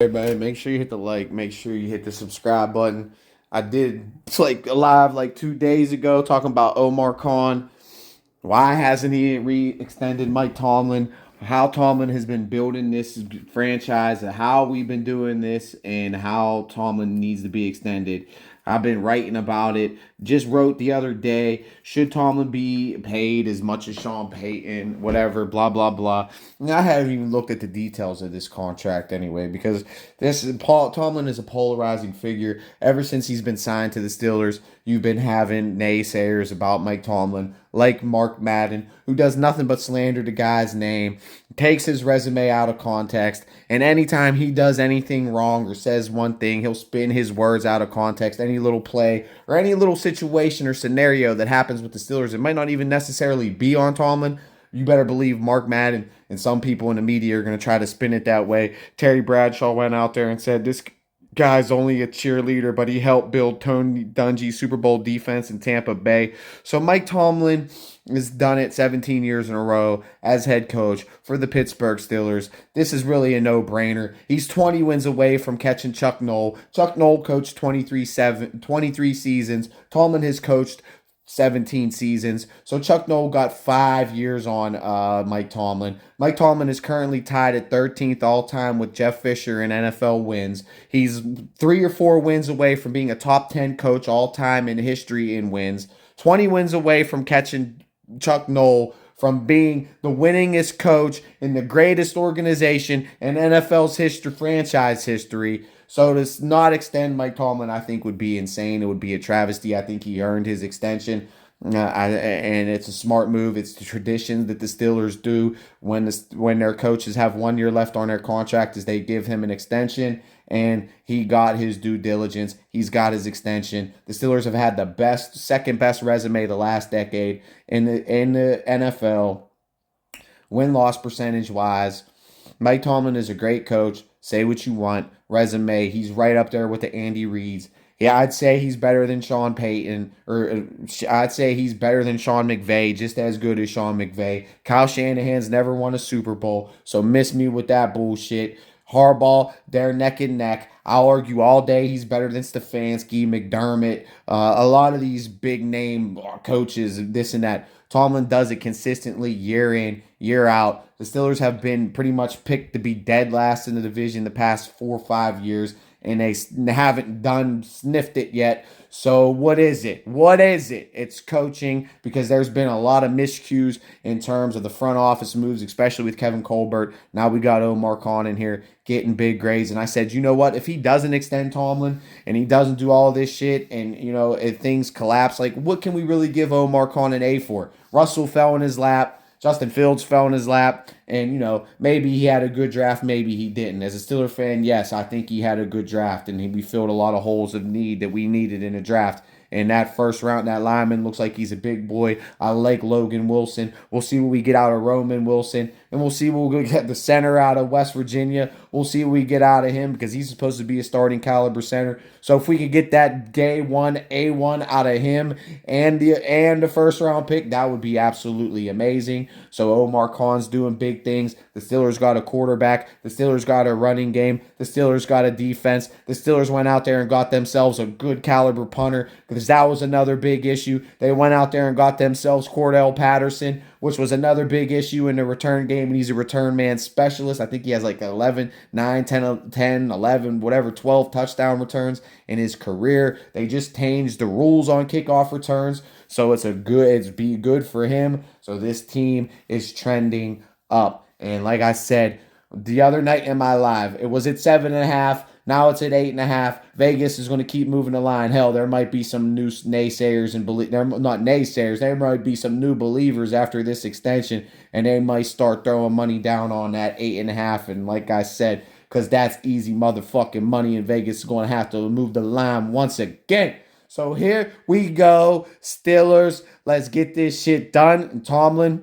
Everybody, make sure you hit the like, make sure you hit the subscribe button. I did like a live like 2 days ago talking about Omar Khan. Why hasn't he re-extended Mike Tomlin? How Tomlin has been building this franchise, and how we've been doing this, and how Tomlin needs to be extended. I've been writing about it. Just wrote the other day, should Tomlin be paid as much as Sean Payton, whatever, blah, blah, blah. And I haven't even looked at the details of this contract anyway, because Tomlin is a polarizing figure. Ever since he's been signed to the Steelers, you've been having naysayers about Mike Tomlin, like Mark Madden, who does nothing but slander the guy's name, takes his resume out of context, and anytime he does anything wrong or says one thing, he'll spin his words out of context. Any little play or any little situation or scenario that happens with the Steelers, it might not even necessarily be on Tomlin. You better believe Mark Madden and some people in the media are going to try to spin it that way. Terry Bradshaw went out there and said this guy's only a cheerleader, but he helped build Tony Dungy's Super Bowl defense in Tampa Bay. So Mike Tomlin has done it 17 years in a row as head coach for the Pittsburgh Steelers. This is really a no-brainer. He's 20 wins away from catching Chuck Noll. Chuck Noll coached 23 seasons. Tomlin has coached 17 seasons. So Chuck Noll got 5 years on Mike Tomlin. Mike Tomlin is currently tied at 13th all-time with Jeff Fisher in NFL wins. He's 3 or 4 wins away from being a top 10 coach all-time in history in wins. 20 wins away from catching Chuck Noll from being the winningest coach in the greatest organization in NFL's history, franchise history. So to not extend Mike Tomlin, I think, would be insane. It would be a travesty. I think he earned his extension. And it's a smart move. It's the tradition that the Steelers do when their coaches have 1 year left on their contract, is they give him an extension, and he got his due diligence. He's got his extension. The Steelers have had the second best resume the last decade in the NFL, win-loss percentage wise. Mike Tomlin is a great coach. Say what you want. Resume, he's right up there with the Andy Reids. Yeah, I'd say he's better than Sean Payton, or I'd say he's better than Sean McVay, just as good as Sean McVay. Kyle Shanahan's never won a Super Bowl, so miss me with that bullshit. Harbaugh, they're neck and neck. I'll argue all day he's better than Stefanski, McDermott, a lot of these big name coaches, this and that. Tomlin does it consistently year in, year out. The Steelers have been pretty much picked to be dead last in the division the past 4 or 5 years, and they haven't sniffed it yet. So what is it? What is it? It's coaching, because there's been a lot of miscues in terms of the front office moves, especially with Kevin Colbert. Now we got Omar Khan in here getting big grades. And I said, you know what? If he doesn't extend Tomlin and he doesn't do all this shit, and, if things collapse, like, what can we really give Omar Khan an A for? Russell fell in his lap. Justin Fields fell in his lap, and, maybe he had a good draft, maybe he didn't. As a Steeler fan, yes, I think he had a good draft, and we filled a lot of holes of need that we needed in a draft. And that first round, that lineman looks like he's a big boy. I like Logan Wilson. We'll see what we get out of Roman Wilson. And we'll see what we'll get the center out of West Virginia. We'll see what we get out of him, because he's supposed to be a starting caliber center. So if we could get that day one, A1 out of him and the first round pick, that would be absolutely amazing. So Omar Khan's doing big things. The Steelers got a quarterback. The Steelers got a running game. The Steelers got a defense. The Steelers went out there and got themselves a good caliber punter, because that was another big issue. They went out there and got themselves Cordell Patterson, which was another big issue in the return game, and he's a return man specialist. I think he has like 11, 9, 10, 11, whatever, 12 touchdown returns in his career. They just changed the rules on kickoff returns, so it's be good for him. So this team is trending up. And like I said, the other night in my live, it was at 7.5. Now it's at 8.5. Vegas is going to keep moving the line. Hell, there might be some new naysayers and they're not naysayers. There might be some new believers after this extension, and they might start throwing money down on that 8.5. And like I said, because that's easy motherfucking money, and Vegas is going to have to move the line once again. So here we go, Steelers. Let's get this shit done. And Tomlin,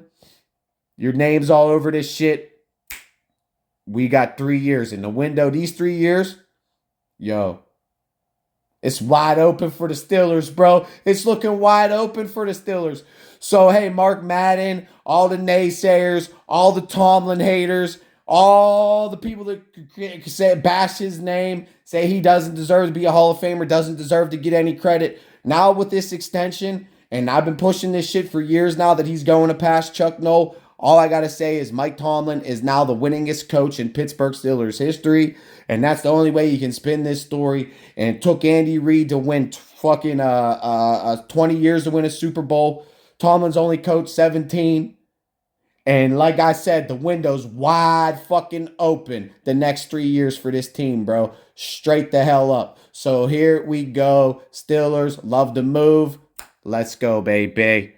your name's all over this shit. We got 3 years in the window. These 3 years, yo, it's wide open for the Steelers, bro. It's looking wide open for the Steelers. So, hey, Mark Madden, all the naysayers, all the Tomlin haters, All the people that say bash his name, say he doesn't deserve to be a Hall of Famer, doesn't deserve to get any credit. Now with this extension, and I've been pushing this shit for years now that he's going to pass Chuck Noll. All I got to say is Mike Tomlin is now the winningest coach in Pittsburgh Steelers history. And that's the only way you can spin this story. And it took Andy Reid to win fucking 20 years to win a Super Bowl. Tomlin's only coached 17. And like I said, the window's wide fucking open the next 3 years for this team, bro. Straight the hell up. So here we go. Steelers love to move. Let's go, baby.